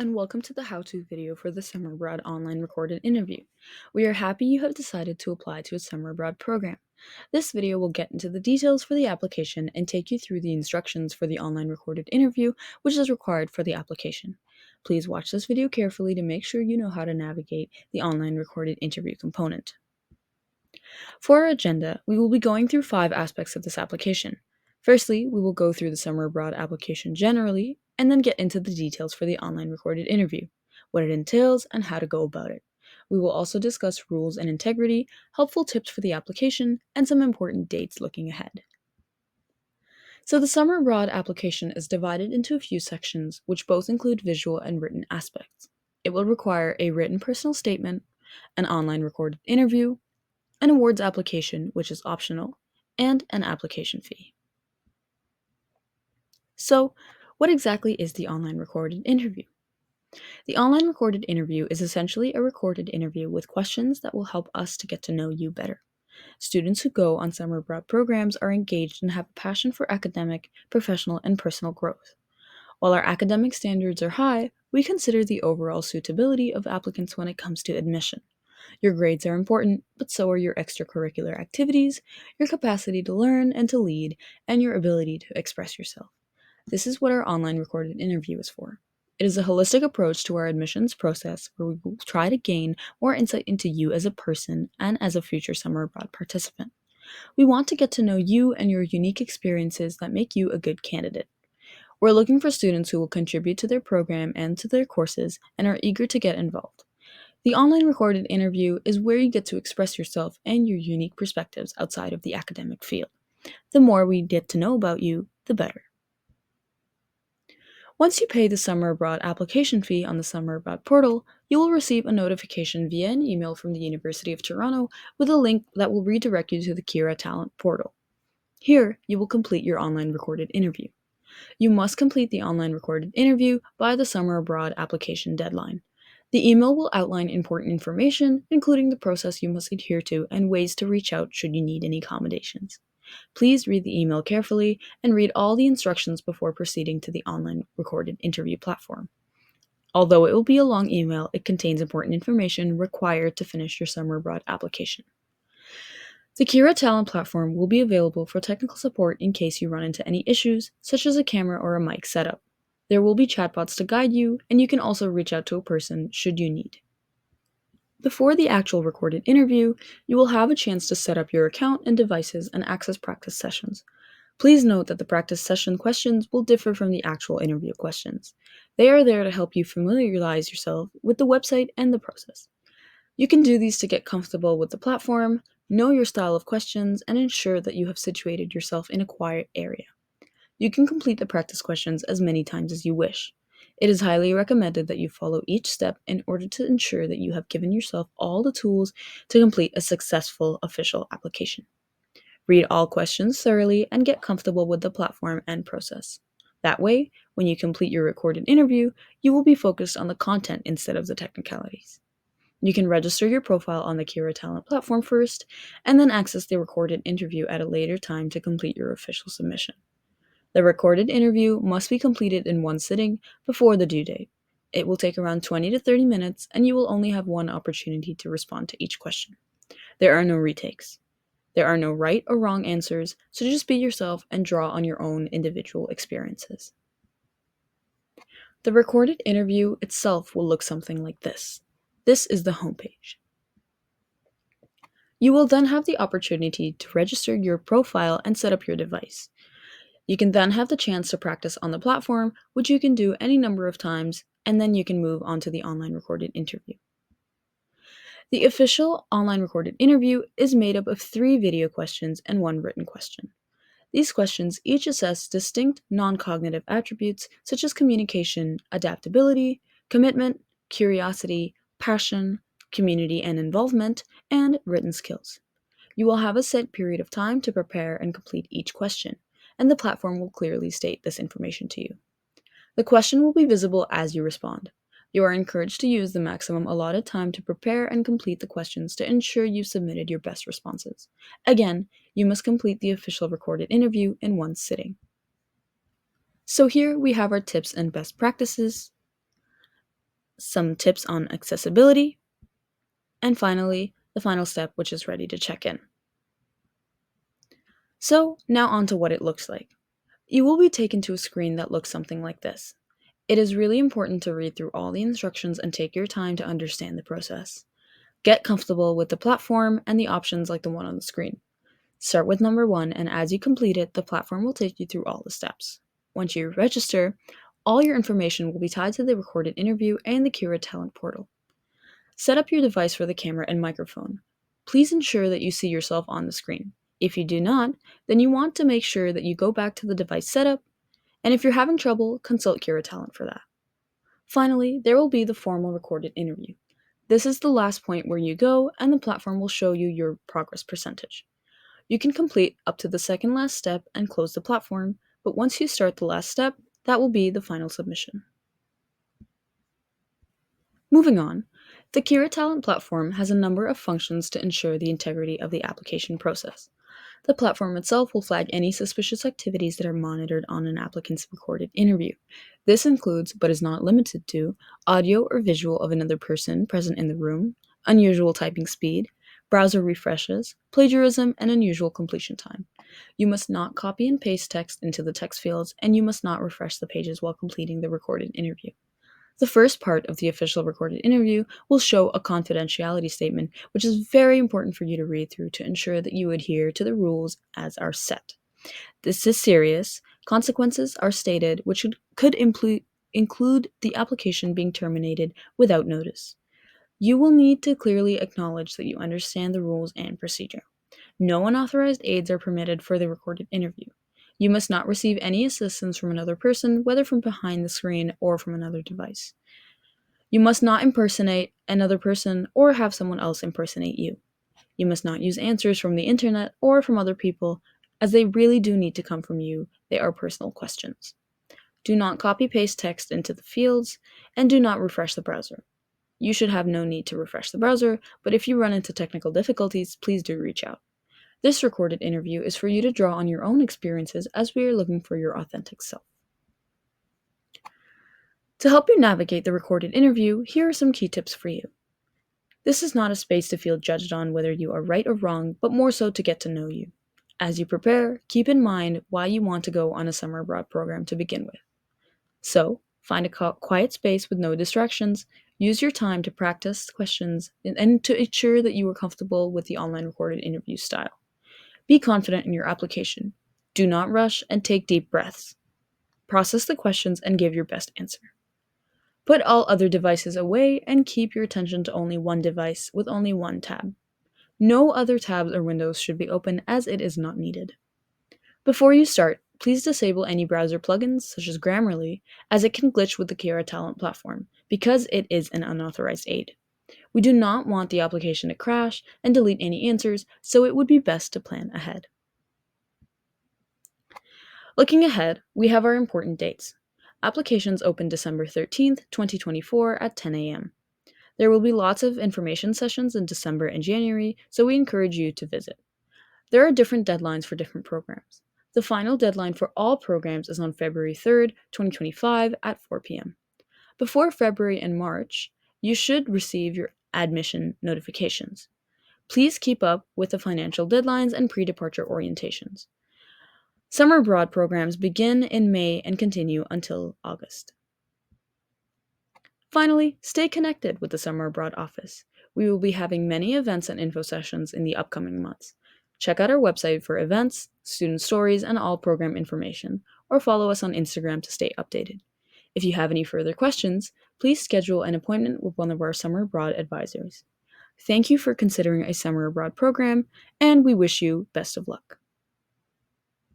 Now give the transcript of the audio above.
and welcome to the how-to video for the Summer Abroad online recorded interview. We are happy you have decided to apply to a Summer Abroad program. This video will get into the details for the application and take you through the instructions for the online recorded interview, which is required for the application. Please watch this video carefully to make sure you know how to navigate the online recorded interview component. For our agenda, we will be going through 5 aspects of this application. Firstly, we will go through the Summer Abroad application generally, and then get into the details for the online recorded interview, what it entails, and how to go about it. We will also discuss rules and integrity, helpful tips for the application, and some important dates looking ahead. So the Summer Abroad application is divided into a few sections, which both include visual and written aspects. It will require a written personal statement, an online recorded interview, an awards application, which is optional, and an application fee. So, what exactly is the online recorded interview? The online recorded interview is essentially a recorded interview with questions that will help us to get to know you better. Students who go on summer abroad programs are engaged and have a passion for academic, professional, and personal growth. While our academic standards are high, we consider the overall suitability of applicants when it comes to admission. Your grades are important, but so are your extracurricular activities, your capacity to learn and to lead, and your ability to express yourself. This is what our online recorded interview is for. It is a holistic approach to our admissions process where we will try to gain more insight into you as a person and as a future summer abroad participant. We want to get to know you and your unique experiences that make you a good candidate. We're looking for students who will contribute to their program and to their courses and are eager to get involved. The online recorded interview is where you get to express yourself and your unique perspectives outside of the academic field. The more we get to know about you, the better. Once you pay the Summer Abroad application fee on the Summer Abroad portal, you will receive a notification via an email from the University of Toronto with a link that will redirect you to the Kira Talent portal. Here, you will complete your online recorded interview. You must complete the online recorded interview by the Summer Abroad application deadline. The email will outline important information, including the process you must adhere to and ways to reach out should you need any accommodations. Please read the email carefully and read all the instructions before proceeding to the online recorded interview platform. Although it will be a long email, it contains important information required to finish your Summer Abroad application. The Kira Talent platform will be available for technical support in case you run into any issues, such as a camera or a mic setup. There will be chatbots to guide you, and you can also reach out to a person should you need. Before the actual recorded interview, you will have a chance to set up your account and devices and access practice sessions. Please note that the practice session questions will differ from the actual interview questions. They are there to help you familiarize yourself with the website and the process. You can do these to get comfortable with the platform, know your style of questions, and ensure that you have situated yourself in a quiet area. You can complete the practice questions as many times as you wish. It is highly recommended that you follow each step in order to ensure that you have given yourself all the tools to complete a successful official application. Read all questions thoroughly and get comfortable with the platform and process. That way, when you complete your recorded interview, you will be focused on the content instead of the technicalities. You can register your profile on the Kira Talent platform first, and then access the recorded interview at a later time to complete your official submission. The recorded interview must be completed in one sitting before the due date. It will take around 20 to 30 minutes, and you will only have one opportunity to respond to each question. There are no retakes. There are no right or wrong answers, so just be yourself and draw on your own individual experiences. The recorded interview itself will look something like this. This is the homepage. You will then have the opportunity to register your profile and set up your device. You can then have the chance to practice on the platform, which you can do any number of times, and then you can move on to the online recorded interview. The official online recorded interview is made up of 3 video questions and 1 written question. These questions each assess distinct non-cognitive attributes such as communication, adaptability, commitment, curiosity, passion, community and involvement, and written skills. You will have a set period of time to prepare and complete each question, and the platform will clearly state this information to you. The question will be visible as you respond. You are encouraged to use the maximum allotted time to prepare and complete the questions to ensure you've submitted your best responses. Again, you must complete the official recorded interview in one sitting. So here we have our tips and best practices. some tips on accessibility, and finally, the final step, which is ready to check in. So, now on to what it looks like. You will be taken to a screen that looks something like this. It is really important to read through all the instructions and take your time to understand the process. Get comfortable with the platform and the options like the one on the screen. Start with number 1, and as you complete it, the platform will take you through all the steps. Once you register, all your information will be tied to the recorded interview and the Kira Talent portal. Set up your device for the camera and microphone. Please ensure that you see yourself on the screen. If you do not, then you want to make sure that you go back to the device setup, and if you're having trouble, consult Kira Talent for that. Finally, there will be the formal recorded interview. This is the last point where you go, and the platform will show you your progress percentage. You can complete up to the second last step and close the platform, but once you start the last step, that will be the final submission. Moving on, the Kira Talent platform has a number of functions to ensure the integrity of the application process. The platform itself will flag any suspicious activities that are monitored on an applicant's recorded interview. This includes, but is not limited to, audio or visual of another person present in the room, unusual typing speed, browser refreshes, plagiarism, and unusual completion time. You must not copy and paste text into the text fields, and you must not refresh the pages while completing the recorded interview. The first part of the official recorded interview will show a confidentiality statement, which is very important for you to read through to ensure that you adhere to the rules as are set. This is serious. Consequences are stated, which could include the application being terminated without notice. You will need to clearly acknowledge that you understand the rules and procedure. No unauthorized aids are permitted for the recorded interview. You must not receive any assistance from another person, whether from behind the screen or from another device. You must not impersonate another person or have someone else impersonate you. You must not use answers from the internet or from other people, as they really do need to come from you. They are personal questions. Do not copy-paste text into the fields, and do not refresh the browser. You should have no need to refresh the browser, but if you run into technical difficulties, please do reach out. This recorded interview is for you to draw on your own experiences, as we are looking for your authentic self. To help you navigate the recorded interview, here are some key tips for you. This is not a space to feel judged on whether you are right or wrong, but more so to get to know you. As you prepare, keep in mind why you want to go on a summer abroad program to begin with. So, find a quiet space with no distractions, use your time to practice questions, and to ensure that you are comfortable with the online recorded interview style. Be confident in your application. Do not rush and take deep breaths. Process the questions and give your best answer. Put all other devices away and keep your attention to only one device with only one tab. No other tabs or windows should be open as it is not needed. Before you start, please disable any browser plugins such as Grammarly, as it can glitch with the Kira Talent platform because it is an unauthorized aid. We do not want the application to crash and delete any answers, so it would be best to plan ahead. Looking ahead, we have our important dates. Applications open December 13th, 2024 at 10 a.m. There will be lots of information sessions in December and January, so we encourage you to visit. There are different deadlines for different programs. The final deadline for all programs is on February 3rd, 2025 at 4 p.m. Before February and March, you should receive your admission notifications. Please keep up with the financial deadlines and pre-departure orientations. Summer abroad programs begin in May and continue until August. Finally, stay connected with the Summer Abroad office. We will be having many events and info sessions in the upcoming months. Check out our website for events, student stories, and all program information, or follow us on Instagram to stay updated. If you have any further questions, please schedule an appointment with one of our Summer Abroad advisors. Thank you for considering a Summer Abroad program, and we wish you best of luck.